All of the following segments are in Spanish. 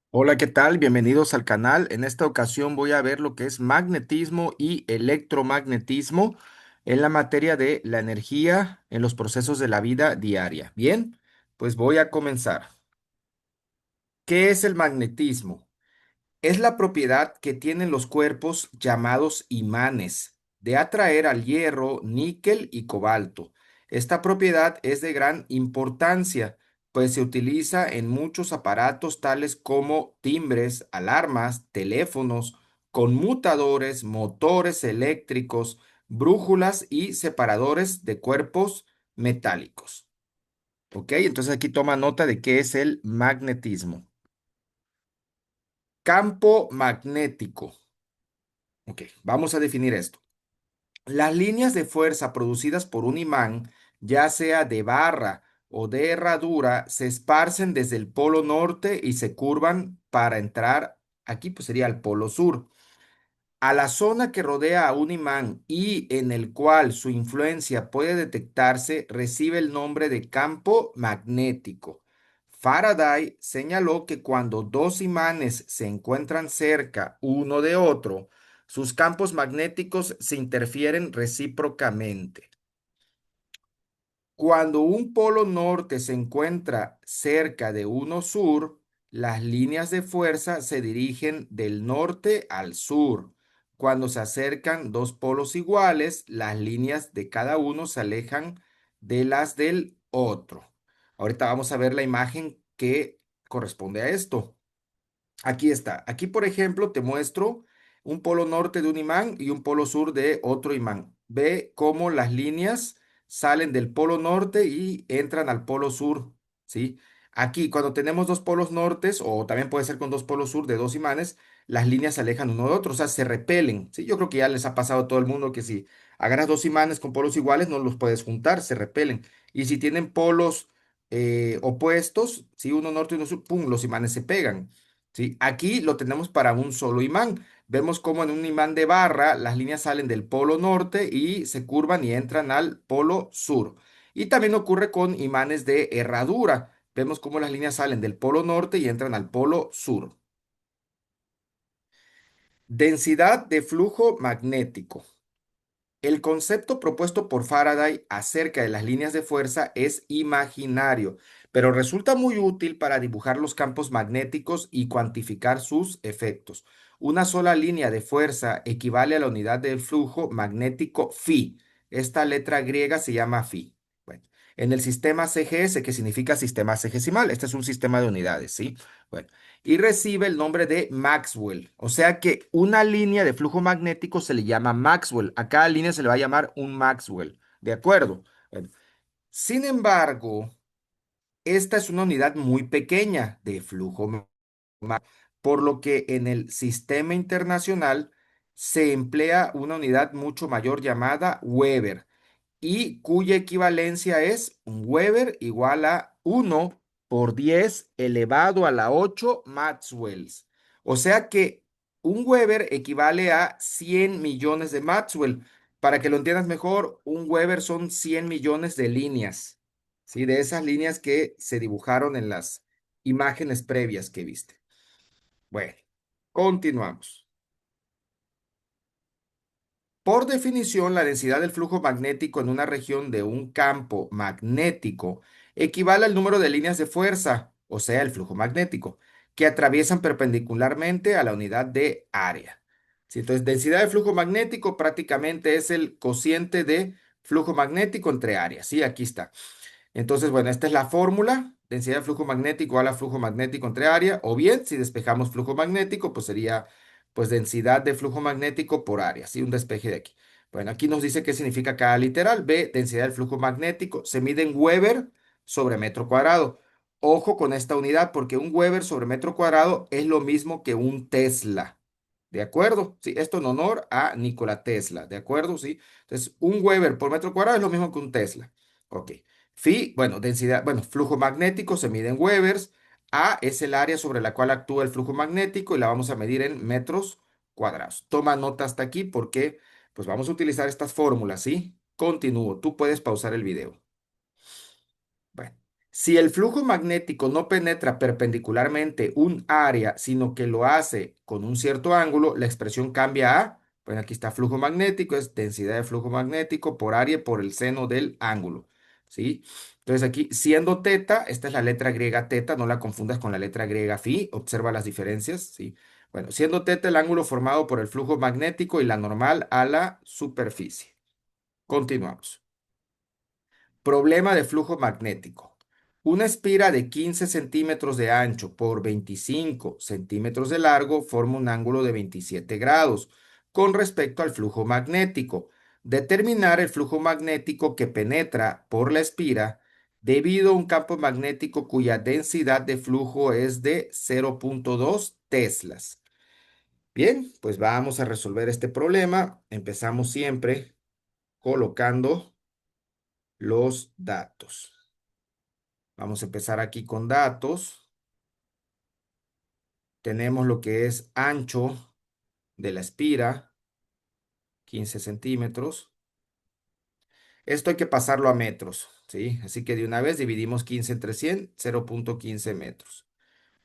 Hola, ¿qué tal? Bienvenidos al canal. En esta ocasión voy a ver lo que es magnetismo y electromagnetismo en la materia de la energía en los procesos de la vida diaria. Bien, pues voy a comenzar. ¿Qué es el magnetismo? Es la propiedad que tienen los cuerpos llamados imanes de atraer al hierro, níquel y cobalto. Esta propiedad es de gran importancia, pues se utiliza en muchos aparatos tales como timbres, alarmas, teléfonos, conmutadores, motores eléctricos, brújulas y separadores de cuerpos metálicos. ¿Ok? Entonces aquí toma nota de qué es el magnetismo. Campo magnético. Ok, vamos a definir esto. Las líneas de fuerza producidas por un imán, ya sea de barra o de herradura, se esparcen desde el polo norte y se curvan para entrar, aquí pues sería el polo sur, a la zona que rodea a un imán y en el cual su influencia puede detectarse, recibe el nombre de campo magnético. Faraday señaló que cuando dos imanes se encuentran cerca uno de otro, sus campos magnéticos se interfieren recíprocamente. Cuando un polo norte se encuentra cerca de uno sur, las líneas de fuerza se dirigen del norte al sur. Cuando se acercan dos polos iguales, las líneas de cada uno se alejan de las del otro. Ahorita vamos a ver la imagen que corresponde a esto. Aquí está. Aquí, por ejemplo, te muestro un polo norte de un imán y un polo sur de otro imán. Ve cómo las líneas salen del polo norte y entran al polo sur, ¿sí? Aquí, cuando tenemos dos polos nortes, o también puede ser con dos polos sur de dos imanes, las líneas se alejan uno de otro, o sea, se repelen, ¿sí? Yo creo que ya les ha pasado a todo el mundo que si agarras dos imanes con polos iguales, no los puedes juntar, se repelen. Y si tienen polos opuestos, ¿sí? Uno norte y uno sur, ¡pum! Los imanes se pegan. ¿Sí? Aquí lo tenemos para un solo imán. Vemos cómo en un imán de barra las líneas salen del polo norte y se curvan y entran al polo sur. Y también ocurre con imanes de herradura. Vemos cómo las líneas salen del polo norte y entran al polo sur. Densidad de flujo magnético. El concepto propuesto por Faraday acerca de las líneas de fuerza es imaginario, pero resulta muy útil para dibujar los campos magnéticos y cuantificar sus efectos. Una sola línea de fuerza equivale a la unidad del flujo magnético phi. Esta letra griega se llama phi. Bueno, en el sistema CGS, que significa sistema segesimal, este es un sistema de unidades, ¿sí? Bueno, y recibe el nombre de Maxwell. O sea que una línea de flujo magnético se le llama Maxwell. A cada línea se le va a llamar un Maxwell. ¿De acuerdo? Bueno, sin embargo, esta es una unidad muy pequeña de flujo por lo que en el sistema internacional se emplea una unidad mucho mayor llamada Weber y cuya equivalencia es un Weber igual a 1 por 10 elevado a la 8 Maxwells. O sea que un Weber equivale a 100 millones de Maxwell. Para que lo entiendas mejor, un Weber son 100 millones de líneas, ¿sí? De esas líneas que se dibujaron en las imágenes previas que viste. Bueno, continuamos. Por definición, la densidad del flujo magnético en una región de un campo magnético equivale al número de líneas de fuerza, o sea, el flujo magnético, que atraviesan perpendicularmente a la unidad de área. Sí, entonces, densidad de flujo magnético prácticamente es el cociente de flujo magnético entre áreas. Sí, aquí está. Entonces, bueno, esta es la fórmula. Densidad de flujo magnético a la flujo magnético entre área. O bien, si despejamos flujo magnético, pues sería pues densidad de flujo magnético por área. ¿Sí? Un despeje de aquí. Bueno, aquí nos dice qué significa cada literal. B, densidad del flujo magnético. Se mide en Weber sobre metro cuadrado. Ojo con esta unidad porque un Weber sobre metro cuadrado es lo mismo que un Tesla. ¿De acuerdo? Sí, esto en honor a Nikola Tesla. ¿De acuerdo? Sí. Entonces, un Weber por metro cuadrado es lo mismo que un Tesla. Ok. Phi, bueno, densidad, bueno, flujo magnético se mide en Webers. A es el área sobre la cual actúa el flujo magnético y la vamos a medir en metros cuadrados. Toma nota hasta aquí porque pues vamos a utilizar estas fórmulas, ¿sí? Continúo. Tú puedes pausar el video. Bueno, Si el flujo magnético no penetra perpendicularmente un área, sino que lo hace con un cierto ángulo, la expresión cambia a, bueno, aquí está flujo magnético, es densidad de flujo magnético por área por el seno del ángulo, ¿sí? Entonces aquí, siendo teta, esta es la letra griega teta, no la confundas con la letra griega phi, observa las diferencias, ¿sí? Bueno, siendo teta el ángulo formado por el flujo magnético y la normal a la superficie. Continuamos. Problema de flujo magnético. Una espira de 15 centímetros de ancho por 25 centímetros de largo forma un ángulo de 27 grados con respecto al flujo magnético. Determinar el flujo magnético que penetra por la espira debido a un campo magnético cuya densidad de flujo es de 0,2 teslas. Bien, pues vamos a resolver este problema. Empezamos siempre colocando los datos. Vamos a empezar aquí con datos. Tenemos lo que es ancho de la espira, 15 centímetros. Esto hay que pasarlo a metros, ¿sí? Así que de una vez dividimos 15 entre 100, 0,15 metros.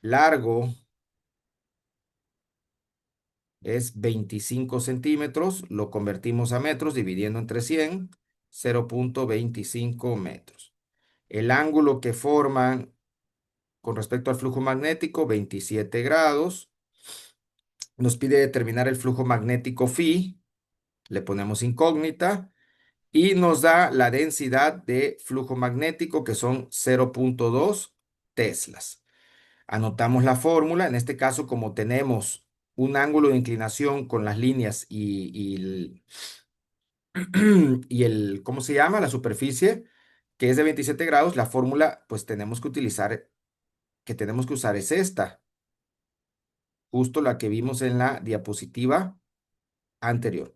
Largo es 25 centímetros, lo convertimos a metros dividiendo entre 100, 0,25 metros. El ángulo que forman con respecto al flujo magnético, 27 grados. Nos pide determinar el flujo magnético phi, le ponemos incógnita y nos da la densidad de flujo magnético que son 0,2 teslas. Anotamos la fórmula, en este caso como tenemos un ángulo de inclinación con las líneas y el, ¿cómo se llama? La superficie, que es de 27 grados, la fórmula pues tenemos que utilizar, que tenemos que usar es esta, justo la que vimos en la diapositiva anterior.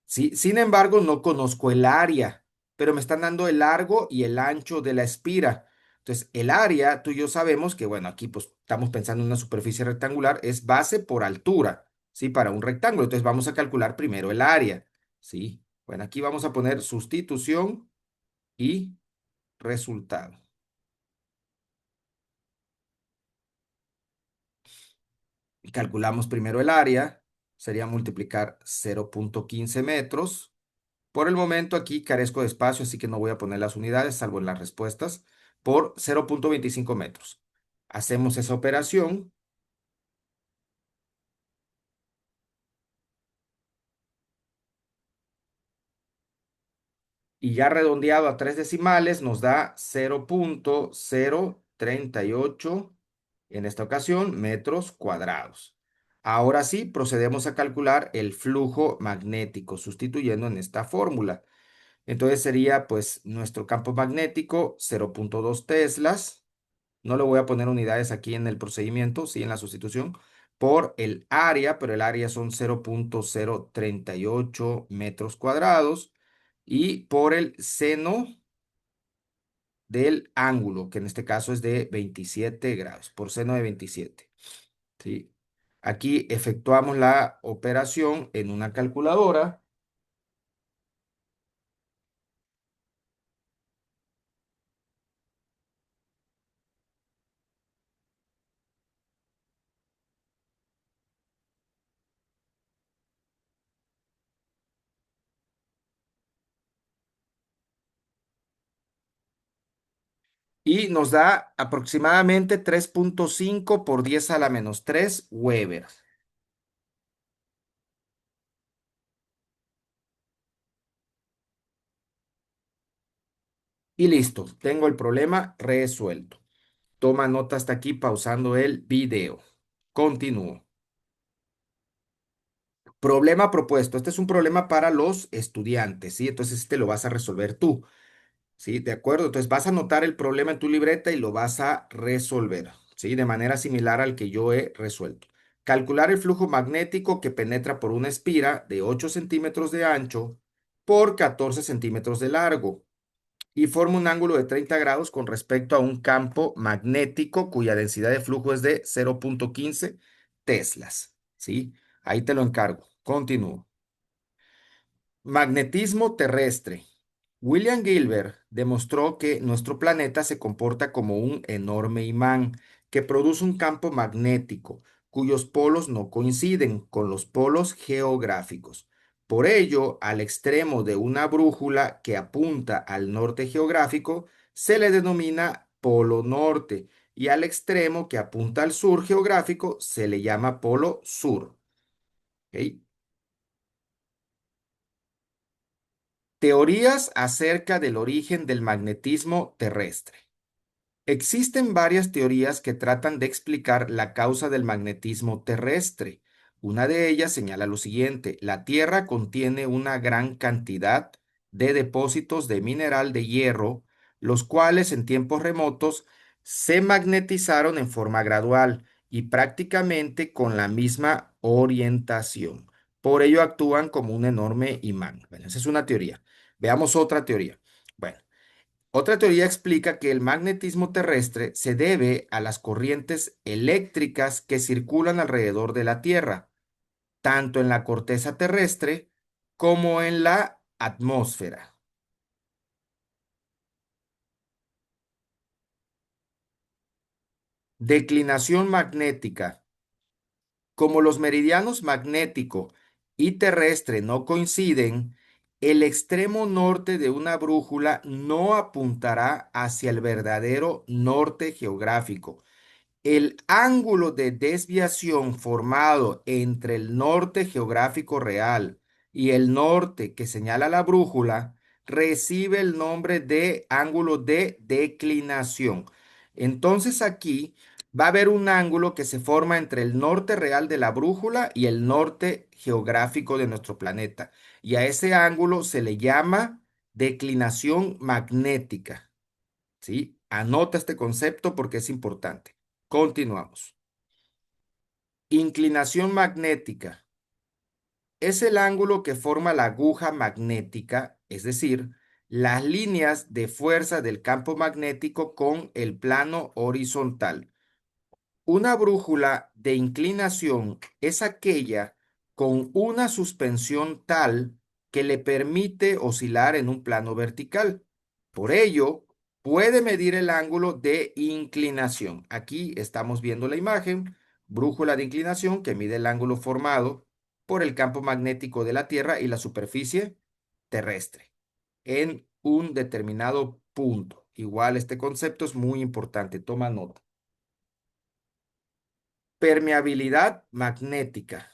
Sí, sin embargo, no conozco el área, pero me están dando el largo y el ancho de la espira. Entonces, el área, tú y yo sabemos que, bueno, aquí pues estamos pensando en una superficie rectangular, es base por altura, ¿sí? Para un rectángulo. Entonces, vamos a calcular primero el área, ¿sí? Bueno, aquí vamos a poner sustitución y resultado. Calculamos primero el área, sería multiplicar 0,15 metros. Por el momento aquí carezco de espacio, así que no voy a poner las unidades, salvo en las respuestas, por 0,25 metros. Hacemos esa operación y ya redondeado a tres decimales nos da 0,038, en esta ocasión, metros cuadrados. Ahora sí, procedemos a calcular el flujo magnético, sustituyendo en esta fórmula. Entonces sería pues nuestro campo magnético 0,2 teslas. No le voy a poner unidades aquí en el procedimiento, sí, en la sustitución, por el área, pero el área son 0,038 metros cuadrados y por el seno del ángulo, que en este caso es de 27 grados, por seno de 27, ¿sí? Aquí efectuamos la operación en una calculadora y nos da aproximadamente 3,5 por 10 a la menos 3 Weber. Y listo, tengo el problema resuelto. Toma nota hasta aquí pausando el video. Continúo. Problema propuesto. Este es un problema para los estudiantes, ¿sí? Entonces este lo vas a resolver tú, ¿sí? ¿De acuerdo? Entonces vas a anotar el problema en tu libreta y lo vas a resolver, ¿sí? De manera similar al que yo he resuelto. Calcular el flujo magnético que penetra por una espira de 8 centímetros de ancho por 14 centímetros de largo y forma un ángulo de 30 grados con respecto a un campo magnético cuya densidad de flujo es de 0,15 teslas. ¿Sí? Ahí te lo encargo. Continúo. Magnetismo terrestre. William Gilbert demostró que nuestro planeta se comporta como un enorme imán que produce un campo magnético cuyos polos no coinciden con los polos geográficos. Por ello, al extremo de una brújula que apunta al norte geográfico se le denomina polo norte y al extremo que apunta al sur geográfico se le llama polo sur. ¿Ok? Teorías acerca del origen del magnetismo terrestre. Existen varias teorías que tratan de explicar la causa del magnetismo terrestre. Una de ellas señala lo siguiente: la Tierra contiene una gran cantidad de depósitos de mineral de hierro, los cuales en tiempos remotos se magnetizaron en forma gradual y prácticamente con la misma orientación. Por ello actúan como un enorme imán. Bueno, esa es una teoría. Veamos otra teoría. Bueno. Otra teoría explica que el magnetismo terrestre se debe a las corrientes eléctricas que circulan alrededor de la Tierra, tanto en la corteza terrestre como en la atmósfera. Declinación magnética. Como los meridianos magnético y terrestre no coinciden, el extremo norte de una brújula no apuntará hacia el verdadero norte geográfico. El ángulo de desviación formado entre el norte geográfico real y el norte que señala la brújula recibe el nombre de ángulo de declinación. Entonces aquí va a haber un ángulo que se forma entre el norte real de la brújula y el norte geográfico de nuestro planeta. Y a ese ángulo se le llama declinación magnética. ¿Sí? Anota este concepto porque es importante. Continuamos. Inclinación magnética es el ángulo que forma la aguja magnética, es decir, las líneas de fuerza del campo magnético con el plano horizontal. Una brújula de inclinación es aquella con una suspensión tal que le permite oscilar en un plano vertical. Por ello, puede medir el ángulo de inclinación. Aquí estamos viendo la imagen, brújula de inclinación que mide el ángulo formado por el campo magnético de la Tierra y la superficie terrestre en un determinado punto. Igual este concepto es muy importante, toma nota. Permeabilidad magnética.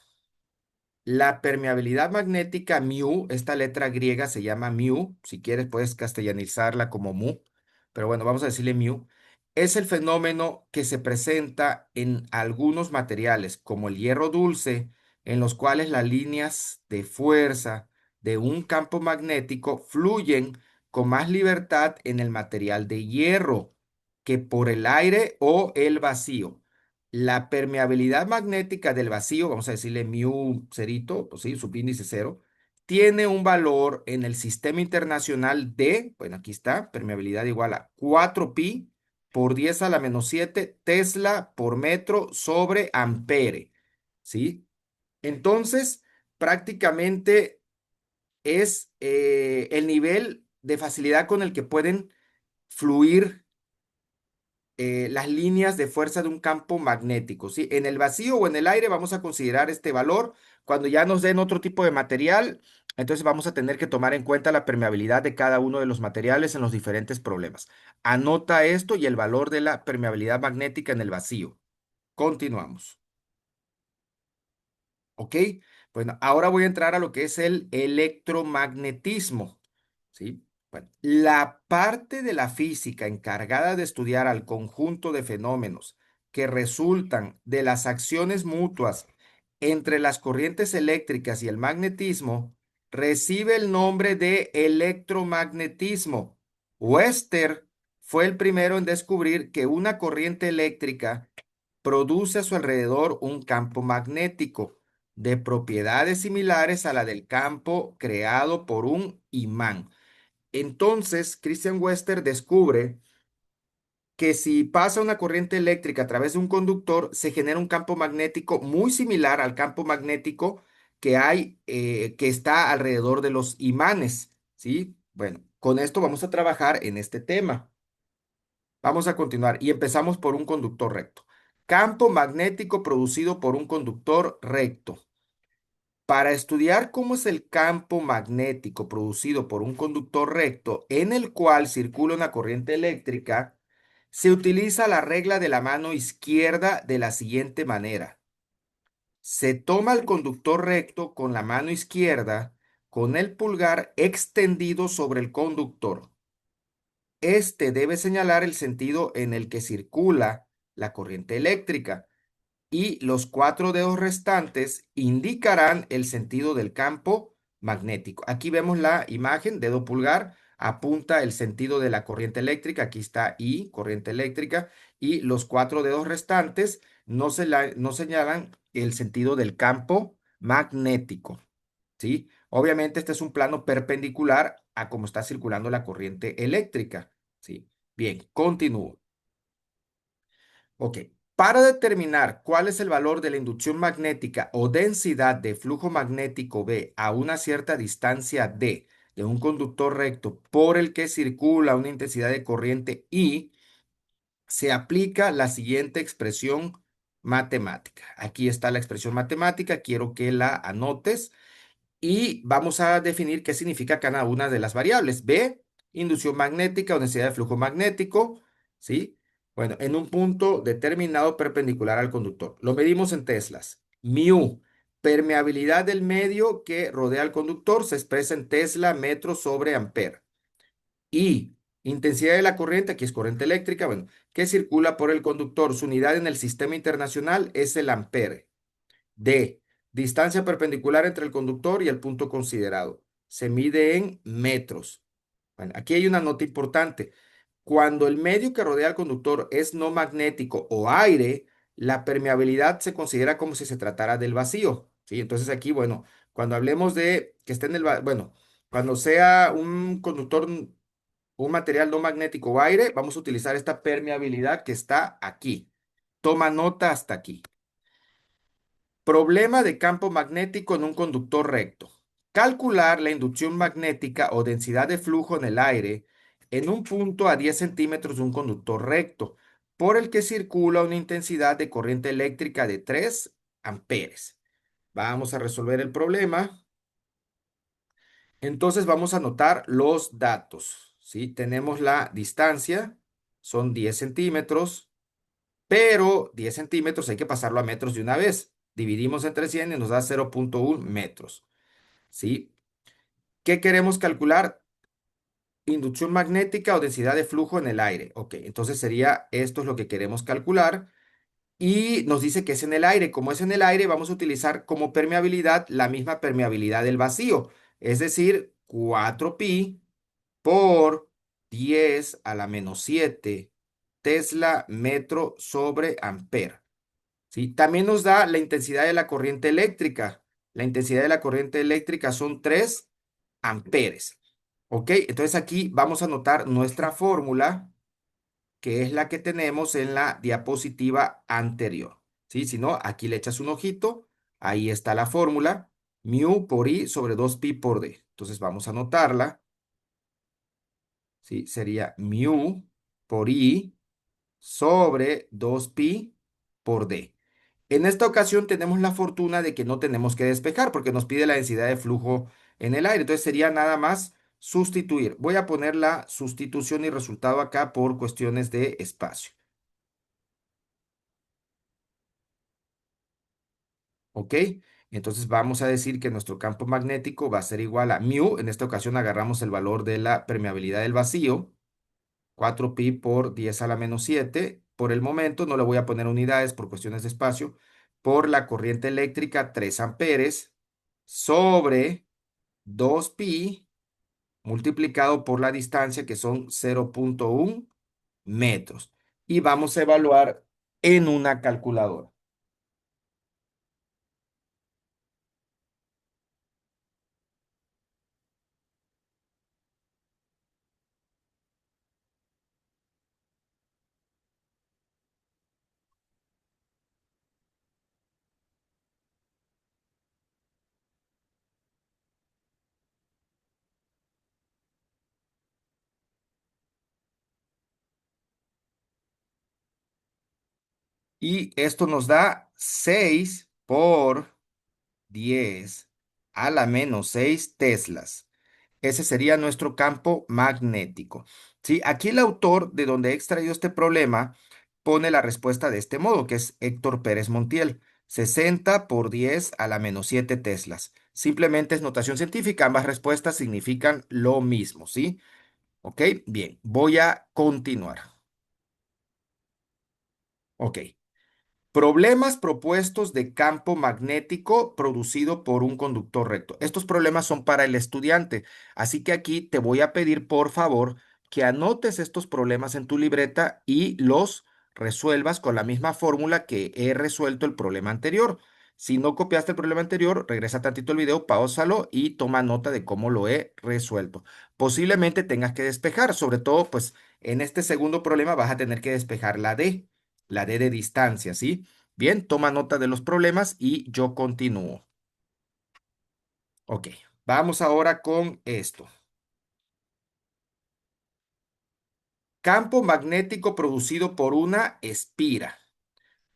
La permeabilidad magnética mu, esta letra griega se llama mu, si quieres puedes castellanizarla como mu, pero bueno, vamos a decirle mu, es el fenómeno que se presenta en algunos materiales, como el hierro dulce, en los cuales las líneas de fuerza de un campo magnético fluyen con más libertad en el material de hierro que por el aire o el vacío. La permeabilidad magnética del vacío, vamos a decirle mu cerito, pues sí, subíndice cero, tiene un valor en el sistema internacional de, bueno, aquí está, permeabilidad igual a 4pi por 10 a la menos 7 Tesla por metro sobre ampere, ¿sí? Entonces, prácticamente es el nivel de facilidad con el que pueden fluir las líneas de fuerza de un campo magnético, ¿sí? En el vacío o en el aire vamos a considerar este valor. Cuando ya nos den otro tipo de material, entonces vamos a tener que tomar en cuenta la permeabilidad de cada uno de los materiales en los diferentes problemas. Anota esto y el valor de la permeabilidad magnética en el vacío. Continuamos. ¿Ok? Bueno, ahora voy a entrar a lo que es el electromagnetismo. ¿Sí? Bueno, la parte de la física encargada de estudiar al conjunto de fenómenos que resultan de las acciones mutuas entre las corrientes eléctricas y el magnetismo recibe el nombre de electromagnetismo. Wester fue el primero en descubrir que una corriente eléctrica produce a su alrededor un campo magnético de propiedades similares a la del campo creado por un imán. Entonces, Christian Wester descubre que si pasa una corriente eléctrica a través de un conductor, se genera un campo magnético muy similar al campo magnético que hay, que está alrededor de los imanes, ¿sí? Bueno, Con esto vamos a trabajar en este tema. Vamos a continuar y empezamos por un conductor recto. Campo magnético producido por un conductor recto. Para estudiar cómo es el campo magnético producido por un conductor recto en el cual circula una corriente eléctrica, se utiliza la regla de la mano izquierda de la siguiente manera. Se toma el conductor recto con la mano izquierda, con el pulgar extendido sobre el conductor. Este debe señalar el sentido en el que circula la corriente eléctrica y los cuatro dedos restantes indicarán el sentido del campo magnético. Aquí vemos la imagen, dedo pulgar apunta el sentido de la corriente eléctrica, aquí está I, corriente eléctrica, y los cuatro dedos restantes no señalan el sentido del campo magnético, ¿sí? Obviamente este es un plano perpendicular a cómo está circulando la corriente eléctrica, ¿sí? Bien, continúo. Ok, para determinar cuál es el valor de la inducción magnética o densidad de flujo magnético B a una cierta distancia D de un conductor recto por el que circula una intensidad de corriente I, se aplica la siguiente expresión matemática. Aquí está la expresión matemática, quiero que la anotes y vamos a definir qué significa cada una de las variables. B, inducción magnética o densidad de flujo magnético, ¿sí? Bueno, en un punto determinado perpendicular al conductor. Lo medimos en teslas. Mu, permeabilidad del medio que rodea al conductor, se expresa en tesla metro sobre ampere. Y intensidad de la corriente, aquí es corriente eléctrica, bueno, que circula por el conductor. Su unidad en el sistema internacional es el ampere. D. Distancia perpendicular entre el conductor y el punto considerado. Se mide en metros. Bueno, aquí hay una nota importante. Cuando el medio que rodea al conductor es no magnético o aire, la permeabilidad se considera como si se tratara del vacío. ¿Sí? Entonces aquí, bueno, cuando hablemos de que esté en bueno, cuando sea un conductor, un material no magnético o aire, vamos a utilizar esta permeabilidad que está aquí. Toma nota hasta aquí. Problema de campo magnético en un conductor recto. Calcular la inducción magnética o densidad de flujo en el aire en un punto a 10 centímetros de un conductor recto, por el que circula una intensidad de corriente eléctrica de 3 amperes. Vamos a resolver el problema. Entonces vamos a anotar los datos. ¿Sí? Tenemos la distancia, son 10 centímetros. Pero 10 centímetros hay que pasarlo a metros de una vez. Dividimos entre 100 y nos da 0,1 metros. ¿Sí? ¿Qué queremos calcular? Inducción magnética o densidad de flujo en el aire. Ok, entonces sería esto es lo que queremos calcular. Y nos dice que es en el aire. Como es en el aire, vamos a utilizar como permeabilidad la misma permeabilidad del vacío. Es decir, 4pi por 10 a la menos 7 Tesla metro sobre ampere. ¿Sí? También nos da la intensidad de la corriente eléctrica. La intensidad de la corriente eléctrica son 3 amperes. ¿Ok? Entonces aquí vamos a anotar nuestra fórmula, que es la que tenemos en la diapositiva anterior. ¿Sí? Si no, aquí le echas un ojito. Ahí está la fórmula. Mu por I sobre 2pi por D. Entonces vamos a anotarla. ¿Sí? Sería mu por I sobre 2pi por D. En esta ocasión tenemos la fortuna de que no tenemos que despejar porque nos pide la densidad de flujo en el aire. Entonces sería nada más sustituir. Voy a poner la sustitución y resultado acá por cuestiones de espacio. ¿Ok? Entonces vamos a decir que nuestro campo magnético va a ser igual a mu. En esta ocasión agarramos el valor de la permeabilidad del vacío. 4pi por 10 a la menos 7. Por el momento no le voy a poner unidades por cuestiones de espacio. Por la corriente eléctrica 3 amperes sobre 2pi multiplicado por la distancia que son 0,1 metros. Y vamos a evaluar en una calculadora. Y esto nos da 6 por 10 a la menos 6 teslas. Ese sería nuestro campo magnético. ¿Sí? Aquí el autor de donde he extraído este problema pone la respuesta de este modo, que es Héctor Pérez Montiel. 60 por 10 a la menos 7 teslas. Simplemente es notación científica, ambas respuestas significan lo mismo, ¿sí? Ok, bien, voy a continuar. Ok. Problemas propuestos de campo magnético producido por un conductor recto. Estos problemas son para el estudiante, así que aquí te voy a pedir por favor que anotes estos problemas en tu libreta y los resuelvas con la misma fórmula que he resuelto el problema anterior. Si no copiaste el problema anterior, regresa tantito el video, pausalo y toma nota de cómo lo he resuelto. Posiblemente tengas que despejar, sobre todo pues en este segundo problema vas a tener que despejar la D de distancia, ¿sí? Bien, toma nota de los problemas y yo continúo. Ok, vamos ahora con esto. Campo magnético producido por una espira.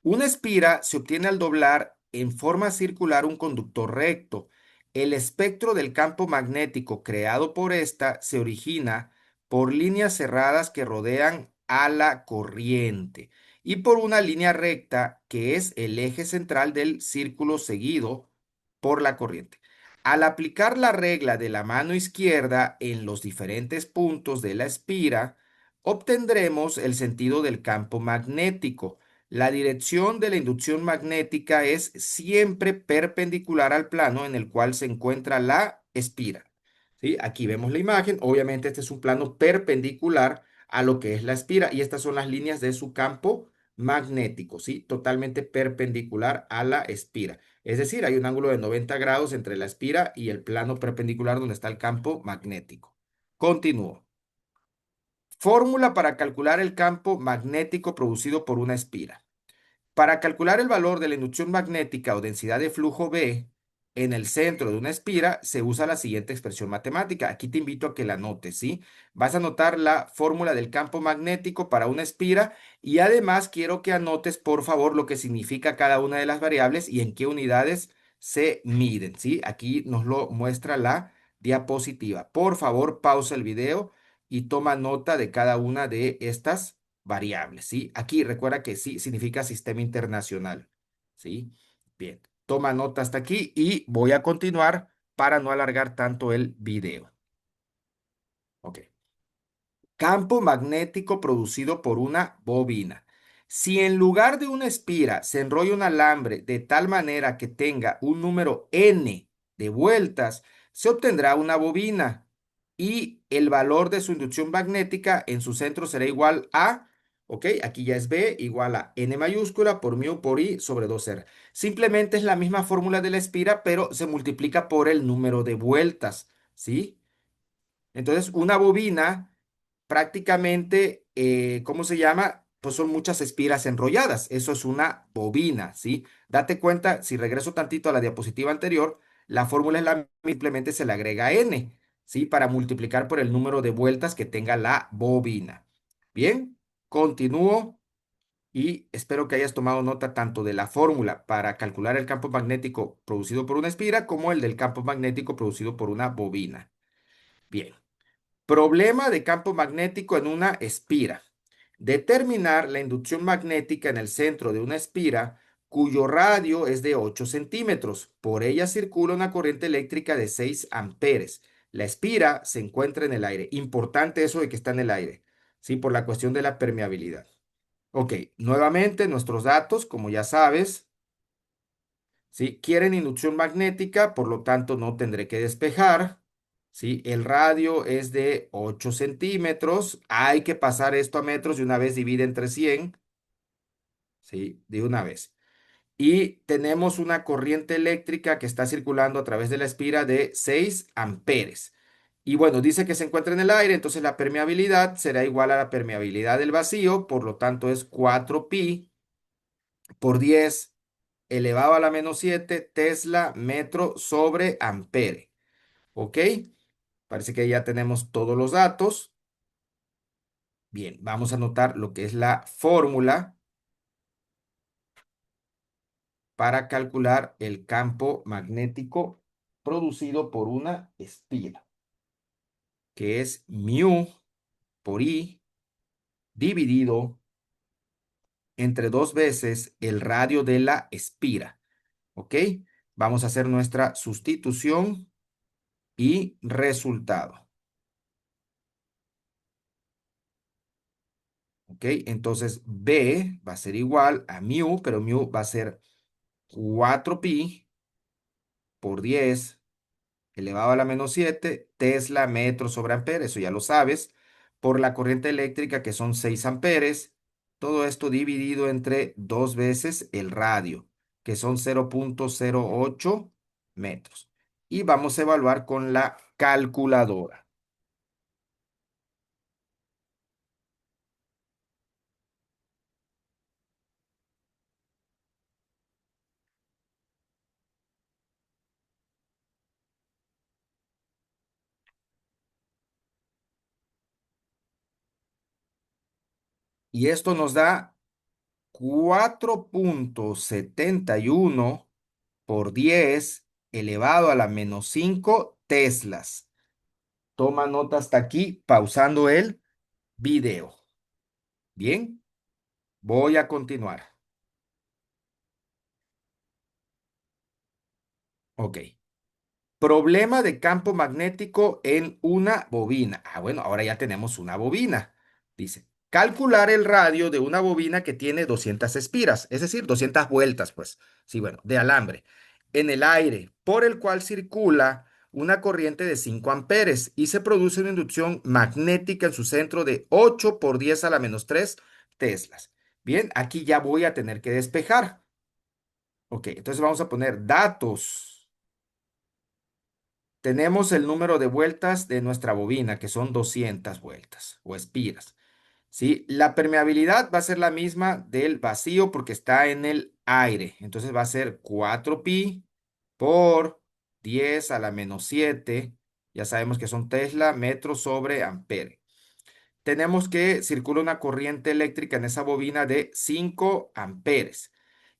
Una espira se obtiene al doblar en forma circular un conductor recto. El espectro del campo magnético creado por esta se origina por líneas cerradas que rodean a la corriente y por una línea recta que es el eje central del círculo seguido por la corriente. Al aplicar la regla de la mano izquierda en los diferentes puntos de la espira, obtendremos el sentido del campo magnético. La dirección de la inducción magnética es siempre perpendicular al plano en el cual se encuentra la espira. ¿Sí? Aquí vemos la imagen. Obviamente este es un plano perpendicular a lo que es la espira y estas son las líneas de su campo magnético, ¿sí? Totalmente perpendicular a la espira. Es decir, hay un ángulo de 90 grados entre la espira y el plano perpendicular donde está el campo magnético. Continúo. Fórmula para calcular el campo magnético producido por una espira. Para calcular el valor de la inducción magnética o densidad de flujo B en el centro de una espira, se usa la siguiente expresión matemática. Aquí te invito a que la anotes, ¿sí? Vas a anotar la fórmula del campo magnético para una espira y además quiero que anotes, por favor, lo que significa cada una de las variables y en qué unidades se miden, ¿sí? Aquí nos lo muestra la diapositiva. Por favor, pausa el video y toma nota de cada una de estas variables, ¿sí? Aquí recuerda que sí significa sistema internacional, ¿sí? Bien, toma nota hasta aquí y voy a continuar para no alargar tanto el video. Ok. Campo magnético producido por una bobina. Si en lugar de una espira se enrolla un alambre de tal manera que tenga un número n de vueltas, se obtendrá una bobina y el valor de su inducción magnética en su centro será igual a, ok, aquí ya es B igual a n mayúscula por mu por i sobre 2r. Simplemente es la misma fórmula de la espira, pero se multiplica por el número de vueltas, ¿sí? Entonces, una bobina prácticamente, ¿cómo se llama? Pues son muchas espiras enrolladas. Eso es una bobina, ¿sí? Date cuenta, si regreso tantito a la diapositiva anterior, la fórmula es la misma, simplemente se le agrega n, ¿sí? Para multiplicar por el número de vueltas que tenga la bobina. Bien, continúo y espero que hayas tomado nota tanto de la fórmula para calcular el campo magnético producido por una espira como el del campo magnético producido por una bobina. Bien. Problema de campo magnético en una espira. Determinar la inducción magnética en el centro de una espira cuyo radio es de 8 centímetros. Por ella circula una corriente eléctrica de 6 amperes. La espira se encuentra en el aire. Importante eso de que está en el aire, ¿sí? Por la cuestión de la permeabilidad. Ok, nuevamente nuestros datos, como ya sabes, ¿sí? Quieren inducción magnética, por lo tanto no tendré que despejar. ¿Sí? El radio es de 8 centímetros. Hay que pasar esto a metros y una vez divide entre 100. ¿Sí? De una vez. Y tenemos una corriente eléctrica que está circulando a través de la espira de 6 amperes. Y bueno, dice que se encuentra en el aire, entonces la permeabilidad será igual a la permeabilidad del vacío, por lo tanto es 4pi por 10 elevado a la menos 7 Tesla metro sobre ampere. ¿Ok? Parece que ya tenemos todos los datos. Bien, vamos a anotar lo que es la fórmula. para calcular el campo magnético producido por una espira, que es mu por I dividido entre dos veces el radio de la espira. ¿Ok? Vamos a hacer nuestra sustitución y resultado. ¿Ok? Entonces B va a ser igual a mu, pero mu va a ser 4pi por 10 elevado a la menos 7 Tesla metro sobre ampere, eso ya lo sabes, por la corriente eléctrica que son 6 amperes, todo esto dividido entre dos veces el radio, que son 0,08 metros. Y vamos a evaluar con la calculadora. Y esto nos da 4,71 por 10 elevado a la menos 5 teslas. Toma nota hasta aquí, pausando el video. Bien, voy a continuar. Ok. Problema de campo magnético en una bobina. Ah, bueno, ahora ya tenemos una bobina. Dice, calcular el radio de una bobina que tiene 200 espiras, es decir, 200 vueltas, pues. Sí, bueno, de alambre. En el aire, por el cual circula una corriente de 5 amperes y se produce una inducción magnética en su centro de 8 por 10 a la menos 3 teslas. Bien, aquí ya voy a tener que despejar. Ok, entonces vamos a poner datos. Tenemos el número de vueltas de nuestra bobina, que son 200 vueltas o espiras. ¿Sí? La permeabilidad va a ser la misma del vacío porque está en el aire. Entonces va a ser 4pi por 10 a la menos 7. Ya sabemos que son Tesla, metro sobre ampere. Tenemos que circula una corriente eléctrica en esa bobina de 5 amperes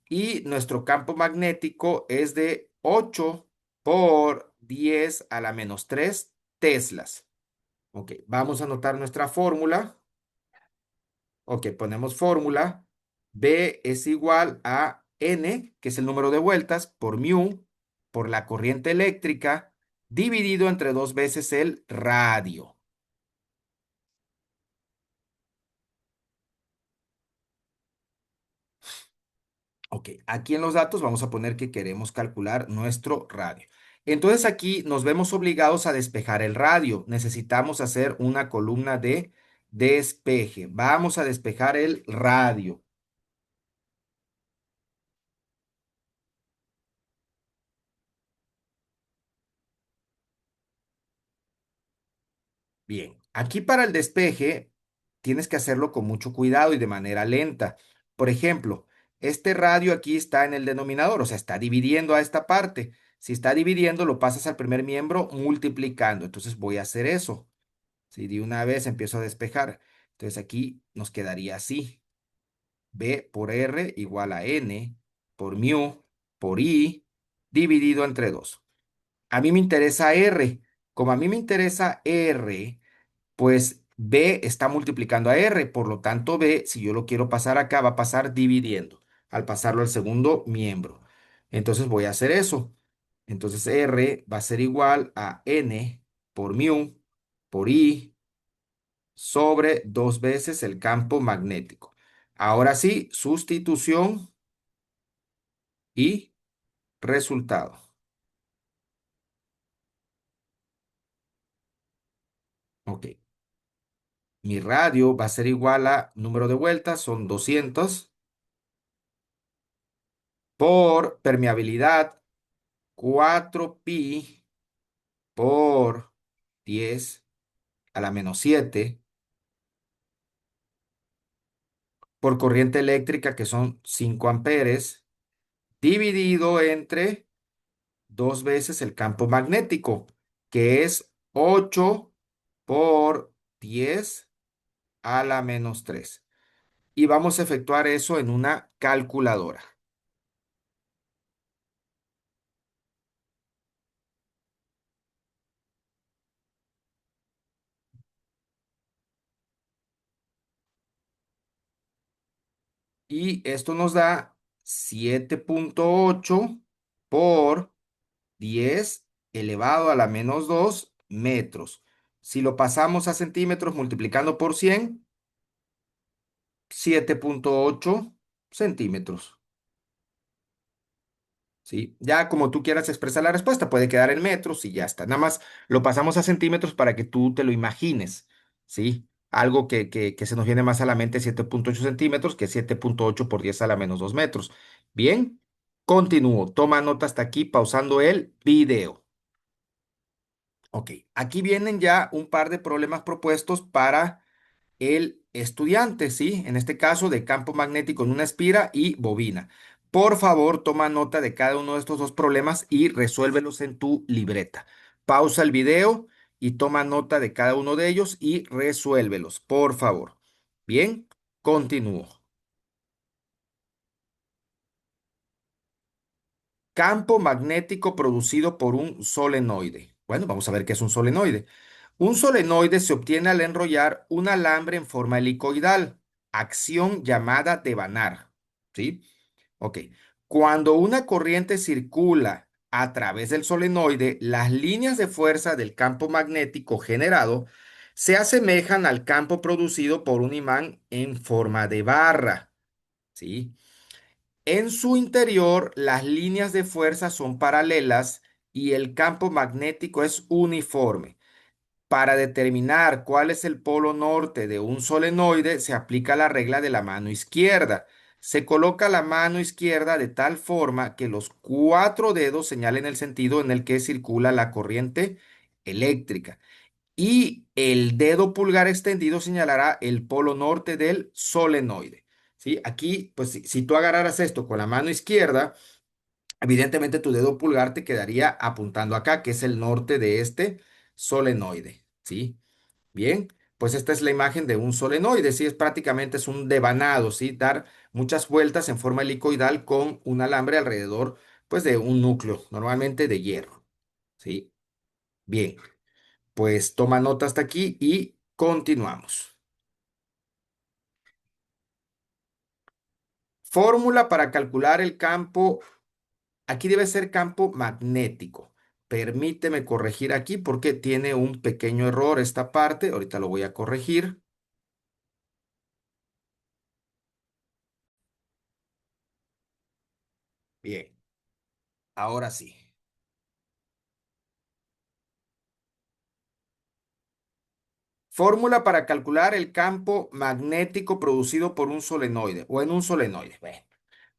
y nuestro campo magnético es de 8 por 10 a la menos 3 teslas. Ok, vamos a anotar nuestra fórmula. Ok, ponemos fórmula. B es igual a N, que es el número de vueltas, por mu, por la corriente eléctrica, dividido entre dos veces el radio. Ok, aquí en los datos vamos a poner que queremos calcular nuestro radio. Entonces aquí nos vemos obligados a despejar el radio. Necesitamos hacer una columna de despeje. Vamos a despejar el radio. Bien, aquí para el despeje tienes que hacerlo con mucho cuidado y de manera lenta. Por ejemplo, este radio aquí está en el denominador, o sea, está dividiendo a esta parte. Si está dividiendo, lo pasas al primer miembro multiplicando. Entonces voy a hacer eso. Si de una vez empiezo a despejar. Entonces aquí nos quedaría así. B por R igual a N por mu por I dividido entre 2. A mí me interesa R. Como a mí me interesa R, pues B está multiplicando a R. Por lo tanto, B, si yo lo quiero pasar acá, va a pasar dividiendo al pasarlo al segundo miembro. Entonces voy a hacer eso. Entonces R va a ser igual a N por mu por I sobre dos veces el campo magnético. Ahora sí, sustitución y resultado. Ok. Mi radio va a ser igual a número de vueltas, son 200 por permeabilidad 4pi por 10 a la menos 7 por corriente eléctrica que son 5 amperes dividido entre dos veces el campo magnético, que es 8 por 10 a la menos 3. Y vamos a efectuar eso en una calculadora. Y esto nos da 7,8 por 10 elevado a la menos 2 metros. Si lo pasamos a centímetros multiplicando por 100, 7,8 centímetros. ¿Sí? Ya como tú quieras expresar la respuesta, puede quedar en metros y ya está. Nada más lo pasamos a centímetros para que tú te lo imagines. ¿Sí? Algo que se nos viene más a la mente, 7,8 centímetros, que 7,8 por 10 a la menos 2 metros. Bien, continúo. Toma nota hasta aquí, pausando el video. Ok, aquí vienen ya un par de problemas propuestos para el estudiante, ¿sí? En este caso de campo magnético en una espira y bobina. Por favor, toma nota de cada uno de estos dos problemas y resuélvelos en tu libreta. Pausa el video y toma nota de cada uno de ellos y resuélvelos, por favor. Bien, continúo. Campo magnético producido por un solenoide. Bueno, vamos a ver qué es un solenoide. Un solenoide se obtiene al enrollar un alambre en forma helicoidal, acción llamada devanar. ¿Sí? Ok. Cuando una corriente circula a través del solenoide, las líneas de fuerza del campo magnético generado se asemejan al campo producido por un imán en forma de barra. ¿Sí? En su interior, las líneas de fuerza son paralelas y el campo magnético es uniforme. Para determinar cuál es el polo norte de un solenoide, se aplica la regla de la mano izquierda. Se coloca la mano izquierda de tal forma que los cuatro dedos señalen el sentido en el que circula la corriente eléctrica y el dedo pulgar extendido señalará el polo norte del solenoide. ¿Sí? Aquí, pues si tú agarraras esto con la mano izquierda, evidentemente tu dedo pulgar te quedaría apuntando acá, que es el norte de este solenoide. ¿Sí? Bien, pues esta es la imagen de un solenoide, sí, es un devanado, sí, dar muchas vueltas en forma helicoidal con un alambre alrededor, pues de un núcleo, normalmente de hierro, sí. Bien, pues toma nota hasta aquí y continuamos. Fórmula para calcular el campo, aquí debe ser campo magnético. Permíteme corregir aquí porque tiene un pequeño error esta parte, ahorita lo voy a corregir. Bien, ahora sí. Fórmula para calcular el campo magnético producido por un solenoide o en un solenoide. Bueno,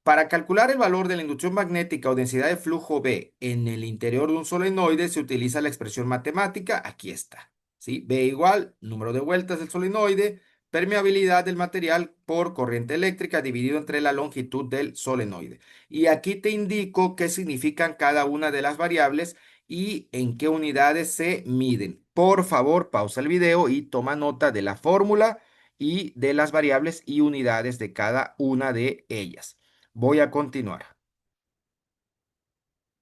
para calcular el valor de la inducción magnética o densidad de flujo B en el interior de un solenoide se utiliza la expresión matemática. Aquí está. ¿Sí? B igual número de vueltas del solenoide, permeabilidad del material por corriente eléctrica dividido entre la longitud del solenoide. Y aquí te indico qué significan cada una de las variables y en qué unidades se miden. Por favor, pausa el video y toma nota de la fórmula y de las variables y unidades de cada una de ellas. Voy a continuar.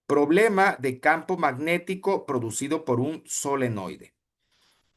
Problema de campo magnético producido por un solenoide.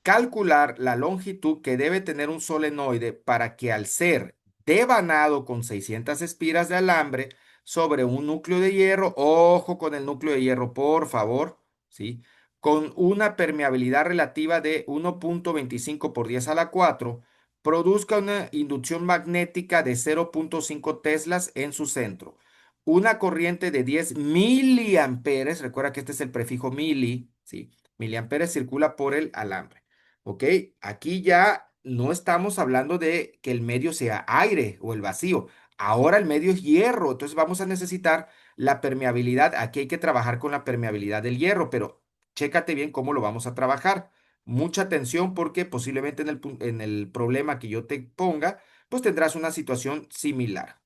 Calcular la longitud que debe tener un solenoide para que al ser devanado con 600 espiras de alambre sobre un núcleo de hierro, ojo con el núcleo de hierro, por favor, ¿sí? Con una permeabilidad relativa de 1,25 por 10 a la 4, produzca una inducción magnética de 0,5 teslas en su centro. Una corriente de 10 miliamperes, recuerda que este es el prefijo mili, ¿sí? Miliamperes circula por el alambre. ¿Ok? Aquí ya no estamos hablando de que el medio sea aire o el vacío. Ahora el medio es hierro, entonces vamos a necesitar la permeabilidad. Aquí hay que trabajar con la permeabilidad del hierro, pero chécate bien cómo lo vamos a trabajar. Mucha atención porque posiblemente en el problema que yo te ponga, pues tendrás una situación similar.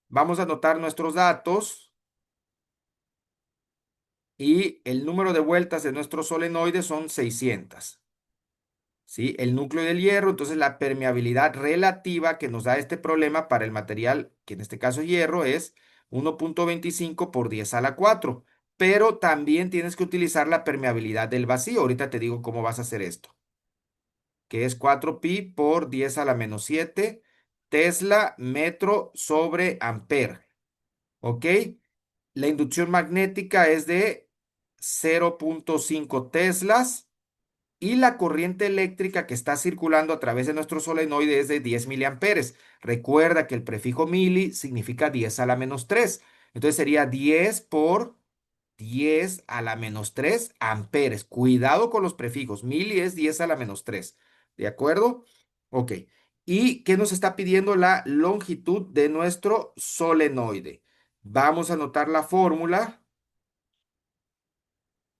Vamos a anotar nuestros datos y el número de vueltas de nuestro solenoide son 600. ¿Sí? El núcleo del hierro, entonces la permeabilidad relativa que nos da este problema para el material, que en este caso es hierro, es 1,25 por 10 a la 4. Pero también tienes que utilizar la permeabilidad del vacío. Ahorita te digo cómo vas a hacer esto, que es 4pi por 10 a la menos 7. Tesla metro sobre ampere. ¿Ok? La inducción magnética es de 0,5 teslas y la corriente eléctrica que está circulando a través de nuestro solenoide es de 10 miliamperes. Recuerda que el prefijo mili significa 10 a la menos 3. Entonces sería 10 por 10 a la menos 3 amperes. Cuidado con los prefijos. Mili es 10 a la menos 3. ¿De acuerdo? Ok. ¿Y qué nos está pidiendo la longitud de nuestro solenoide? Vamos a anotar la fórmula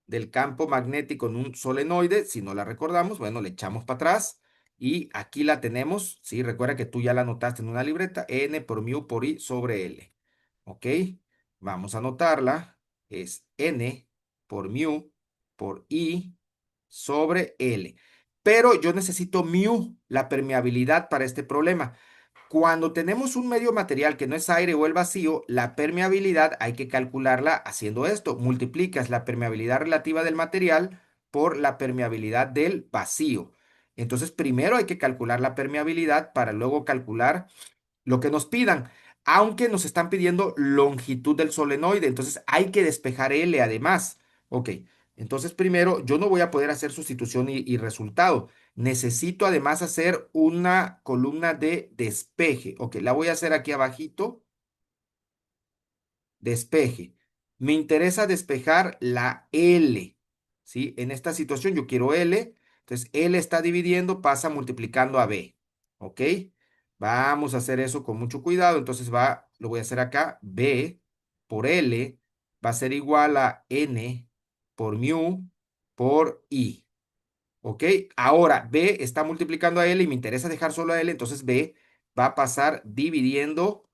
del campo magnético en un solenoide. Si no la recordamos, bueno, le echamos para atrás y aquí la tenemos. Sí, recuerda que tú ya la anotaste en una libreta. N por mu por I sobre L. ¿Ok? Vamos a anotarla. Es N por mu por I sobre L. Pero yo necesito mu, la permeabilidad para este problema. Cuando tenemos un medio material que no es aire o el vacío, la permeabilidad hay que calcularla haciendo esto. Multiplicas la permeabilidad relativa del material por la permeabilidad del vacío. Entonces, primero hay que calcular la permeabilidad para luego calcular lo que nos pidan, aunque nos están pidiendo longitud del solenoide, entonces hay que despejar L además. Ok, entonces primero yo no voy a poder hacer sustitución y resultado. Necesito además hacer una columna de despeje. Ok, la voy a hacer aquí abajito, despeje. Me interesa despejar la L, ¿sí? En esta situación yo quiero L, entonces L está dividiendo, pasa multiplicando a B, ¿ok? Vamos a hacer eso con mucho cuidado, entonces lo voy a hacer acá, B por L va a ser igual a N por mu por I, ¿ok? Ahora B está multiplicando a L y me interesa dejar solo a L, entonces B va a pasar dividiendo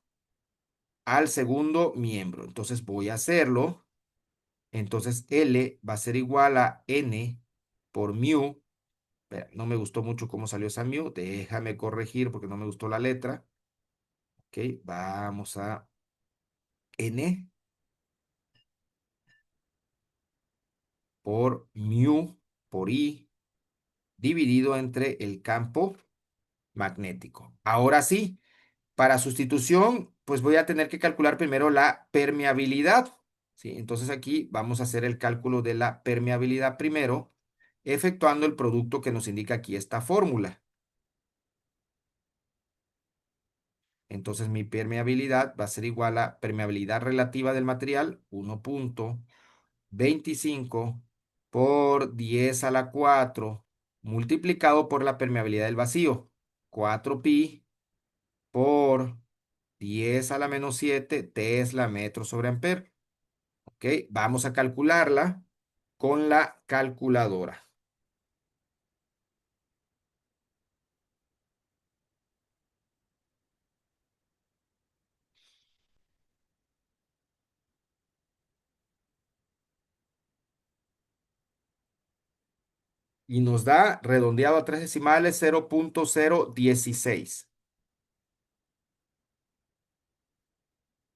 al segundo miembro. Entonces voy a hacerlo. Entonces L va a ser igual a N por mu. Espera, no me gustó mucho cómo salió esa mu. Déjame corregir porque no me gustó la letra. Ok, vamos a N por mu por I dividido entre el campo magnético. Ahora sí. Para sustitución, pues voy a tener que calcular primero la permeabilidad. ¿Sí? Entonces aquí vamos a hacer el cálculo de la permeabilidad primero, efectuando el producto que nos indica aquí esta fórmula. Entonces mi permeabilidad va a ser igual a permeabilidad relativa del material 1,25 por 10 a la 4 multiplicado por la permeabilidad del vacío, 4pi por 10 a la menos 7 Tesla metro sobre ampere. Ok, vamos a calcularla con la calculadora. Y nos da redondeado a tres decimales 0,016.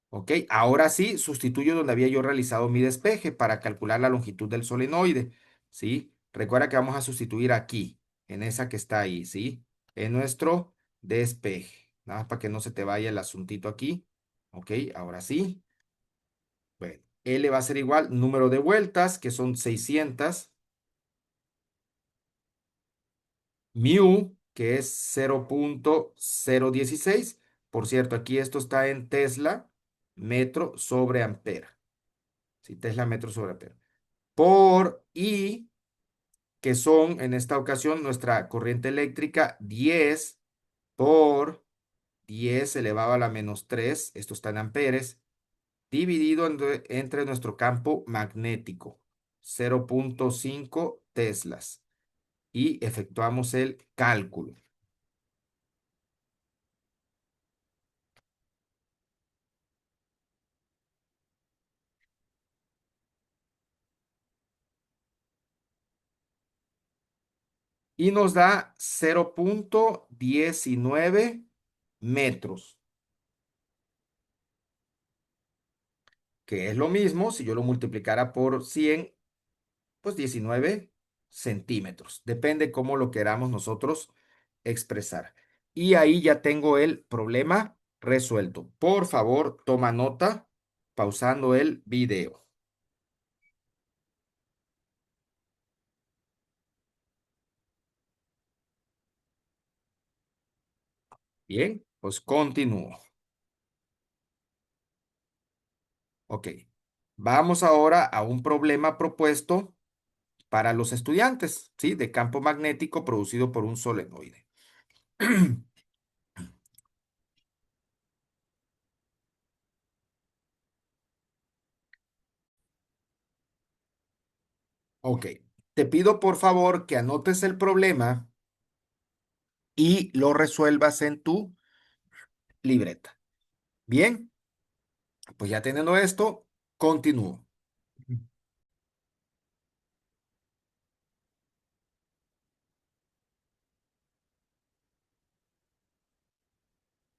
Ok, ahora sí sustituyo donde había yo realizado mi despeje para calcular la longitud del solenoide. ¿Sí? Recuerda que vamos a sustituir aquí, en esa que está ahí, ¿sí? En nuestro despeje. Nada más para que no se te vaya el asuntito aquí. Ok, ahora sí. Bueno, L va a ser igual número de vueltas, que son 600. Mu, que es 0,016. Por cierto, aquí esto está en Tesla metro sobre ampera. Sí, Tesla metro sobre ampera. Por I, que son en esta ocasión nuestra corriente eléctrica, 10 por 10 elevado a la menos 3, esto está en amperes, dividido entre nuestro campo magnético, 0,5 teslas. Y efectuamos el cálculo. Y nos da 0,19 metros, que es lo mismo si yo lo multiplicara por 100, pues 19 centímetros. Depende cómo lo queramos nosotros expresar. Y ahí ya tengo el problema resuelto. Por favor, toma nota pausando el video. Bien, pues continúo. Ok. Vamos ahora a un problema propuesto para los estudiantes, ¿sí? De campo magnético producido por un solenoide. Ok. Te pido por favor que anotes el problema y lo resuelvas en tu libreta. Bien, pues ya teniendo esto, continúo.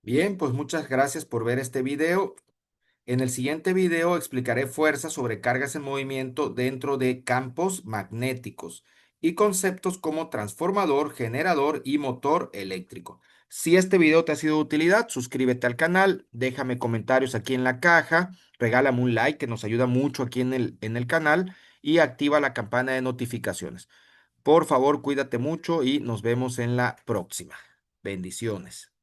Bien, pues muchas gracias por ver este video. En el siguiente video explicaré fuerzas sobre cargas en movimiento dentro de campos magnéticos y conceptos como transformador, generador y motor eléctrico. Si este video te ha sido de utilidad, suscríbete al canal, déjame comentarios aquí en la caja, regálame un like que nos ayuda mucho aquí en el canal y activa la campana de notificaciones. Por favor, cuídate mucho y nos vemos en la próxima. Bendiciones.